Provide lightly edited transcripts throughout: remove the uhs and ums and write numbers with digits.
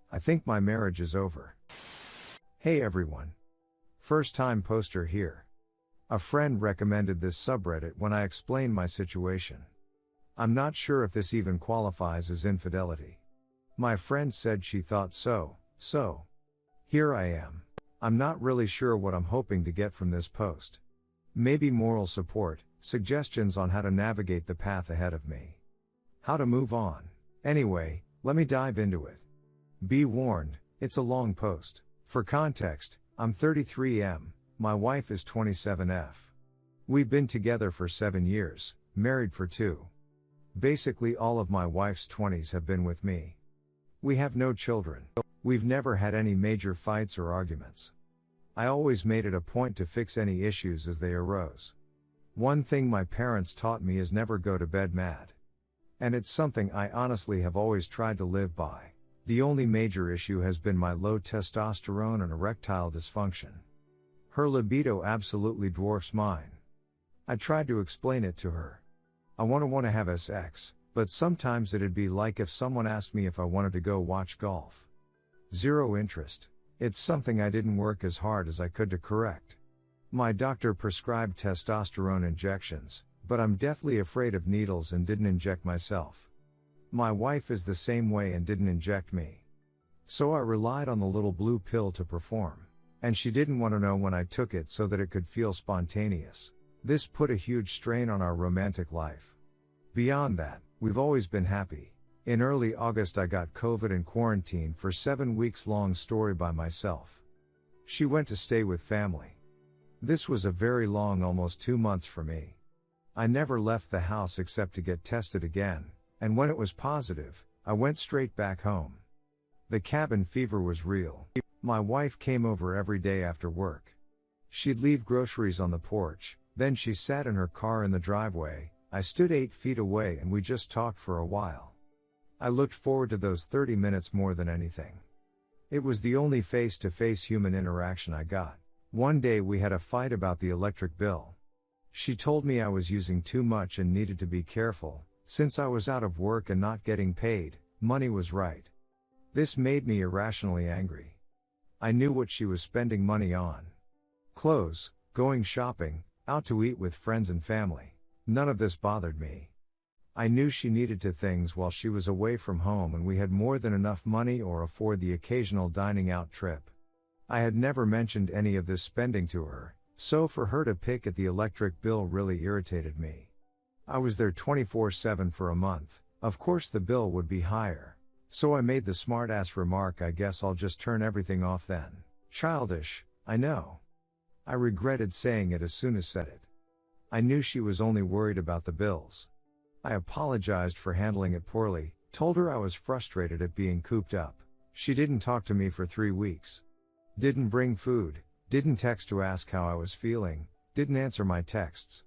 I think my marriage is over. Hey everyone. First time poster here. A friend recommended this subreddit when I explained my situation. I'm not sure if this even qualifies as infidelity. My friend said she thought so. Here I am. I'm not really sure what I'm hoping to get from this post. Maybe moral support, suggestions on how to navigate the path ahead of me. How to move on. Anyway, let me dive into it. Be warned, it's a long post. For context, I'm 33M, my wife is 27F. We've been together for 7 years, married for 2. Basically all of my wife's 20s have been with me. We have no children. We've never had any major fights or arguments. I always made it a point to fix any issues as they arose. One thing my parents taught me is never go to bed mad. And it's something I honestly have always tried to live by. The only major issue has been my low testosterone and erectile dysfunction. Her libido absolutely dwarfs mine. I tried to explain it to her. I want to have sex, but sometimes it'd be like if someone asked me if I wanted to go watch golf. Zero interest. It's something I didn't work as hard as I could to correct. My doctor prescribed testosterone injections, but I'm deathly afraid of needles and didn't inject myself. My wife is the same way and didn't inject me. So I relied on the little blue pill to perform. And she didn't want to know when I took it so that it could feel spontaneous. This put a huge strain on our romantic life. Beyond that, we've always been happy. In early August I got COVID and quarantined for 7 weeks, long story, by myself. She went to stay with family. This was a very long, almost 2 months for me. I never left the house except to get tested again, and when it was positive, I went straight back home. The cabin fever was real. My wife came over every day after work. She'd leave groceries on the porch, then she sat in her car in the driveway, I stood 8 feet away and we just talked for a while. I looked forward to those 30 minutes more than anything. It was the only face-to-face human interaction I got. One day we had a fight about the electric bill. She told me I was using too much and needed to be careful, since I was out of work and not getting paid. Money was right. This made me irrationally angry. I knew what she was spending money on. Clothes, going shopping, out to eat with friends and family. None of this bothered me. I knew she needed to things while she was away from home and we had more than enough money or afford the occasional dining out trip. I had never mentioned any of this spending to her, so for her to pick at the electric bill really irritated me. I was there 24/7 for a month, of course the bill would be higher. So I made the smart-ass remark, I guess I'll just turn everything off then. Childish, I know. I regretted saying it as soon as said it. I knew she was only worried about the bills. I apologized for handling it poorly, told her I was frustrated at being cooped up. She didn't talk to me for 3 weeks. Didn't bring food, didn't text to ask how I was feeling, didn't answer my texts.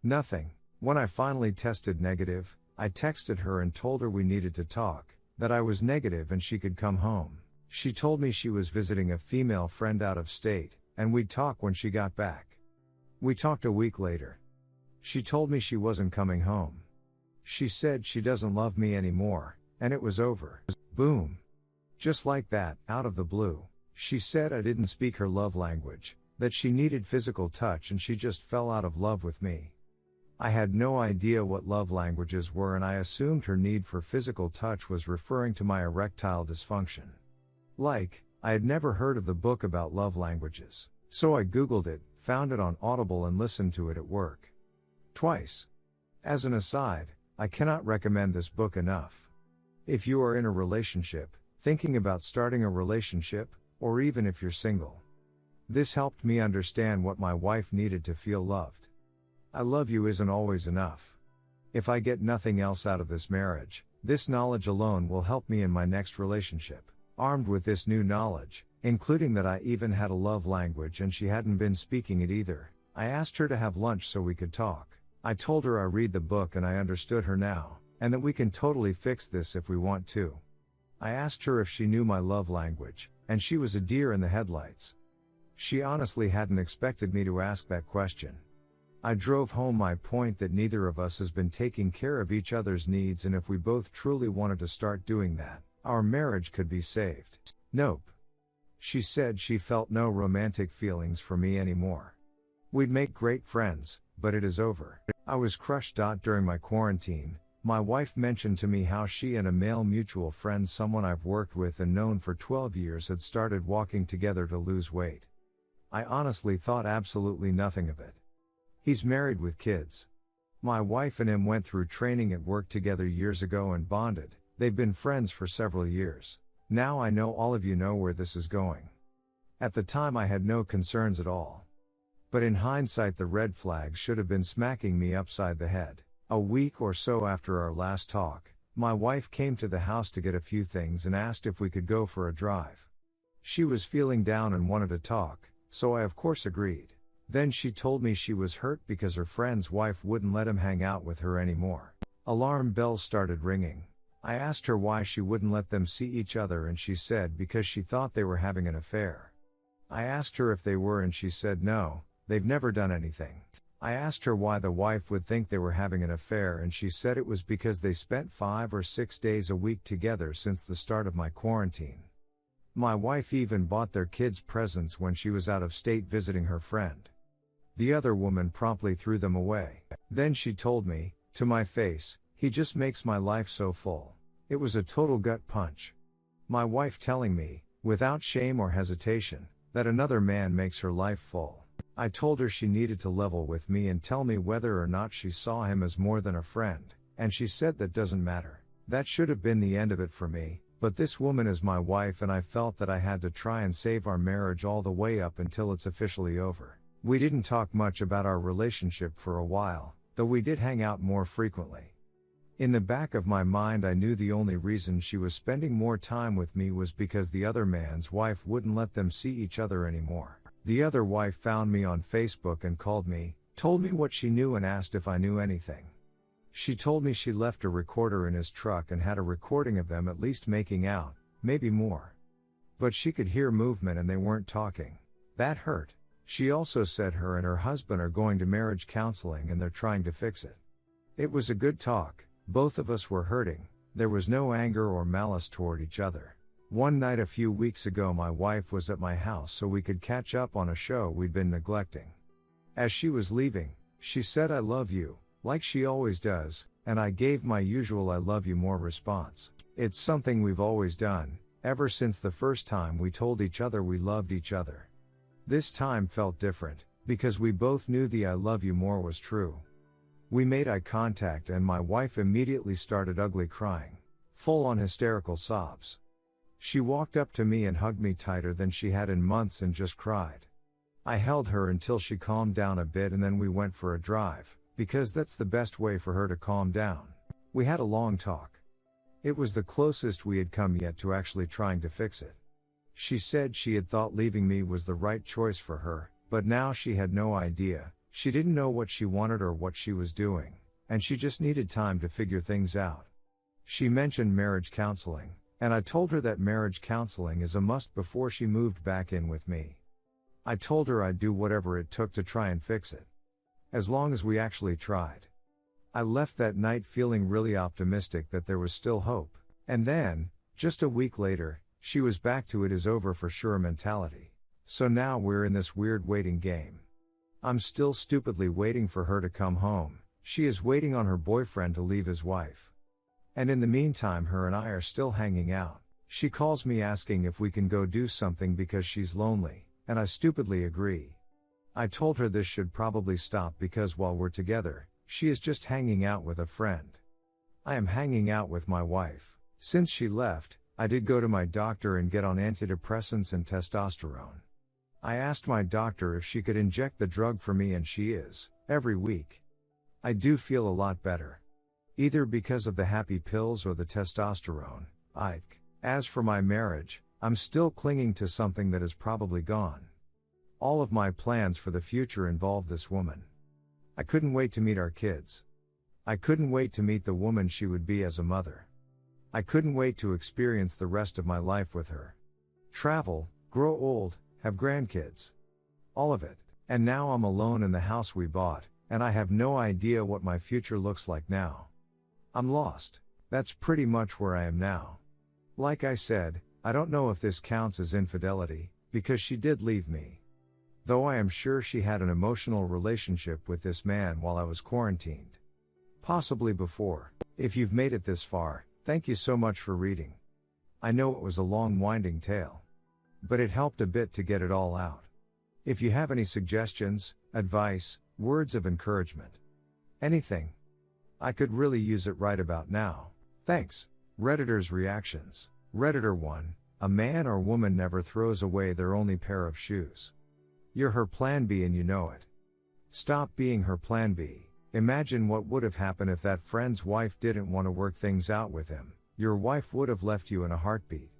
Nothing. When I finally tested negative, I texted her and told her we needed to talk, that I was negative and she could come home. She told me she was visiting a female friend out of state, and we'd talk when she got back. We talked a week later. She told me she wasn't coming home. She said she doesn't love me anymore, and it was over. Boom. Just like that, out of the blue. She said I didn't speak her love language, that she needed physical touch and she just fell out of love with me. I had no idea what love languages were and I assumed her need for physical touch was referring to my erectile dysfunction. I had never heard of the book about love languages, so I googled it, found it on Audible and listened to it at work. Twice. As an aside, I cannot recommend this book enough. If you are in a relationship, thinking about starting a relationship, or even if you're single. This helped me understand what my wife needed to feel loved. I love you isn't always enough. If I get nothing else out of this marriage, this knowledge alone will help me in my next relationship. Armed with this new knowledge, including that I even had a love language and she hadn't been speaking it either, I asked her to have lunch so we could talk. I told her I read the book and I understood her now, and that we can totally fix this if we want to. I asked her if she knew my love language, and she was a deer in the headlights. She honestly hadn't expected me to ask that question. I drove home my point that neither of us has been taking care of each other's needs, and if we both truly wanted to start doing that, Our marriage could be saved. Nope. She said she felt no romantic feelings for me anymore. We'd make great friends, but it is over. I was crushed. During my quarantine, my wife mentioned to me how she and a male mutual friend, someone I've worked with and known for 12 years, had started walking together to lose weight. I honestly thought absolutely nothing of it. He's married with kids. My wife and him went through training at work together years ago and bonded. They've been friends for several years. Now I know all of you know where this is going. At the time I had no concerns at all. But in hindsight, the red flags should have been smacking me upside the head. A week or so after our last talk, my wife came to the house to get a few things and asked if we could go for a drive. She was feeling down and wanted to talk, so I of course agreed. Then she told me she was hurt because her friend's wife wouldn't let him hang out with her anymore. Alarm bells started ringing. I asked her why she wouldn't let them see each other, and she said because she thought they were having an affair. I asked her if they were, and she said no, they've never done anything. I asked her why the wife would think they were having an affair, and she said it was because they spent 5 or 6 days a week together since the start of my quarantine. My wife even bought their kids presents when she was out of state visiting her friend. The other woman promptly threw them away. Then she told me, to my face, "He just makes my life so full." It was a total gut punch. My wife telling me, without shame or hesitation, that another man makes her life full. I told her she needed to level with me and tell me whether or not she saw him as more than a friend, and she said that doesn't matter. That should have been the end of it for me, but this woman is my wife, and I felt that I had to try and save our marriage all the way up until it's officially over. We didn't talk much about our relationship for a while, though we did hang out more frequently. In the back of my mind I knew the only reason she was spending more time with me was because the other man's wife wouldn't let them see each other anymore. The other wife found me on Facebook and called me, told me what she knew and asked if I knew anything. She told me she left a recorder in his truck and had a recording of them at least making out, maybe more. But she could hear movement and they weren't talking. That hurt. She also said her and her husband are going to marriage counseling and they're trying to fix it. It was a good talk. Both of us were hurting. There was no anger or malice toward each other. One night a few weeks ago my wife was at my house so we could catch up on a show we'd been neglecting. As she was leaving, she said "I love you," like she always does, and I gave my usual "I love you more" response. It's something we've always done, ever since the first time we told each other we loved each other. This time felt different, because we both knew the "I love you more" was true. We made eye contact and my wife immediately started ugly crying. Full-on hysterical sobs. She walked up to me and hugged me tighter than she had in months and just cried. I held her until she calmed down a bit and then we went for a drive, because that's the best way for her to calm down. We had a long talk. It was the closest we had come yet to actually trying to fix it. She said she had thought leaving me was the right choice for her, but now she had no idea. She didn't know what she wanted or what she was doing, and she just needed time to figure things out. She mentioned marriage counseling, and I told her that marriage counseling is a must before she moved back in with me. I told her I'd do whatever it took to try and fix it. As long as we actually tried. I left that night feeling really optimistic that there was still hope. And then, just a week later, she was back to "it is over for sure" mentality. So now we're in this weird waiting game. I'm still stupidly waiting for her to come home. She is waiting on her boyfriend to leave his wife. And in the meantime her and I are still hanging out. She calls me asking if we can go do something because she's lonely, and I stupidly agree. I told her this should probably stop because while we're together, she is just hanging out with a friend. I am hanging out with my wife. Since she left, I did go to my doctor and get on antidepressants and testosterone. I asked my doctor if she could inject the drug for me and she is, every week. I do feel a lot better. Either because of the happy pills or the testosterone. As for my marriage, I'm still clinging to something that is probably gone. All of my plans for the future involve this woman. I couldn't wait to meet our kids. I couldn't wait to meet the woman she would be as a mother. I couldn't wait to experience the rest of my life with her. Travel, grow old, have grandkids. All of it. And now I'm alone in the house we bought, and I have no idea what my future looks like now. I'm lost. That's pretty much where I am now. Like I said, I don't know if this counts as infidelity, because she did leave me. Though I am sure she had an emotional relationship with this man while I was quarantined. Possibly before. If you've made it this far, thank you so much for reading. I know it was a long winding tale. But it helped a bit to get it all out. If you have any suggestions, advice, words of encouragement, anything, I could really use it right about now. Thanks. Redditor's reactions. Redditor 1, a man or woman never throws away their only pair of shoes. You're her plan B and you know it. Stop being her plan B. Imagine what would have happened if that friend's wife didn't want to work things out with him. Your wife would have left you in a heartbeat.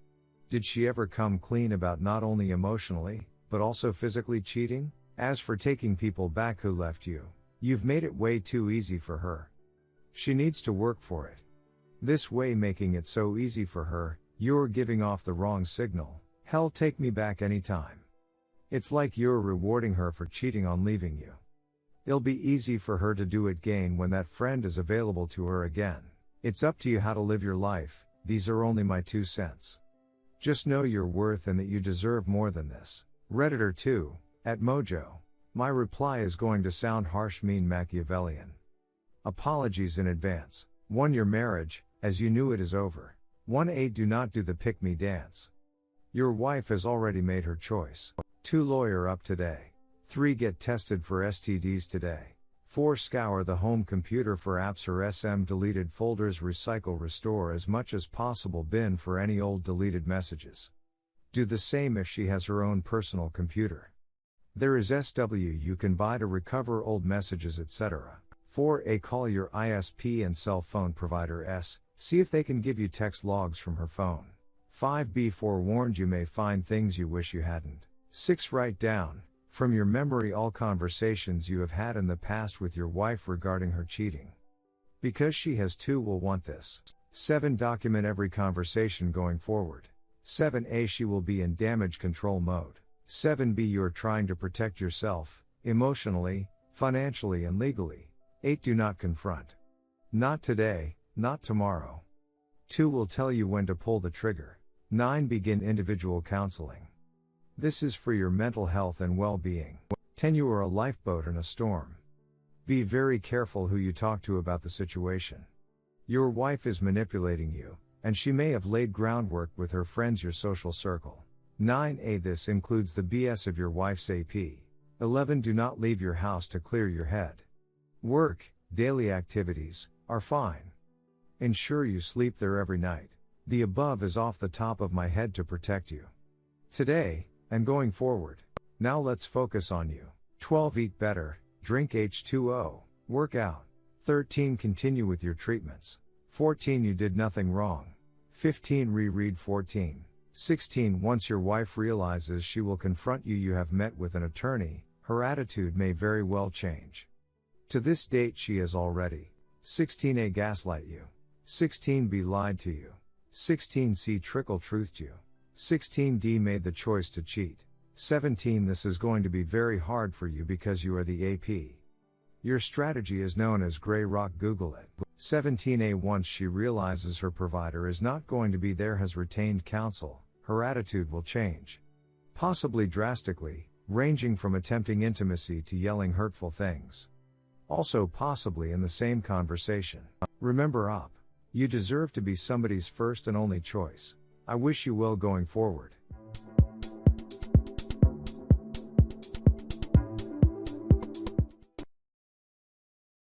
Did she ever come clean about not only emotionally, but also physically cheating? As for taking people back who left you, you've made it way too easy for her. She needs to work for it. This way, making it so easy for her, you're giving off the wrong signal. Hell, take me back anytime. It's like you're rewarding her for cheating on leaving you. It'll be easy for her to do it again when that friend is available to her again. It's up to you how to live your life. These are only my 2 cents. Just know your worth and that you deserve more than this. Redditor 2, at Mojo. My reply is going to sound harsh, mean, Machiavellian. Apologies in advance. 1. Your marriage, as you knew it, is over. 1a. Do not do the pick-me dance. Your wife has already made her choice. 2. Lawyer up today. 3. Get tested for STDs today. 4. Scour the home computer for apps or SM deleted folders. Recycle, restore as much as possible, bin for any old deleted messages. Do the same if she has her own personal computer. There is SW you can buy to recover old messages, etc. 4a. Call your ISP and cell phone provider see if they can give you text logs from her phone. 5b. Forewarned, you may find things you wish you hadn't. 6. Write down, from your memory, all conversations you have had in the past with your wife regarding her cheating. Because she has too, will want this. 7. Document every conversation going forward. 7a. She will be in damage control mode. 7b. You're trying to protect yourself, emotionally, financially and legally. 8. Do not confront. Not today, not tomorrow. 2. Will tell you when to pull the trigger. 9. Begin individual counseling. This is for your mental health and well-being. 10. You are a lifeboat in a storm. Be very careful who you talk to about the situation. Your wife is manipulating you, and she may have laid groundwork with her friends, your social circle. 9a. This includes the BS of your wife's AP. 11. Do not leave your house to clear your head. Work, daily activities, are fine. Ensure you sleep there every night. The above is off the top of my head to protect you today, and going forward. Now let's focus on you. 12. Eat better, drink H2O, work out. 13. Continue with your treatments. 14. You did nothing wrong. 15. Reread 14. 16. Once your wife realizes she will confront you, you have met with an attorney, her attitude may very well change. To this date she has already. 16a. Gaslight you. 16b. Lied to you. 16c. Trickle truthed you. 16d. Made the choice to cheat. 17. This is going to be very hard for you because you are the AP. Your strategy is known as Grey Rock, Google it. 17a. Once she realizes her provider is not going to be there, has retained counsel, her attitude will change. Possibly drastically, ranging from attempting intimacy to yelling hurtful things. Also possibly in the same conversation. Remember up. You deserve to be somebody's first and only choice. I wish you well going forward.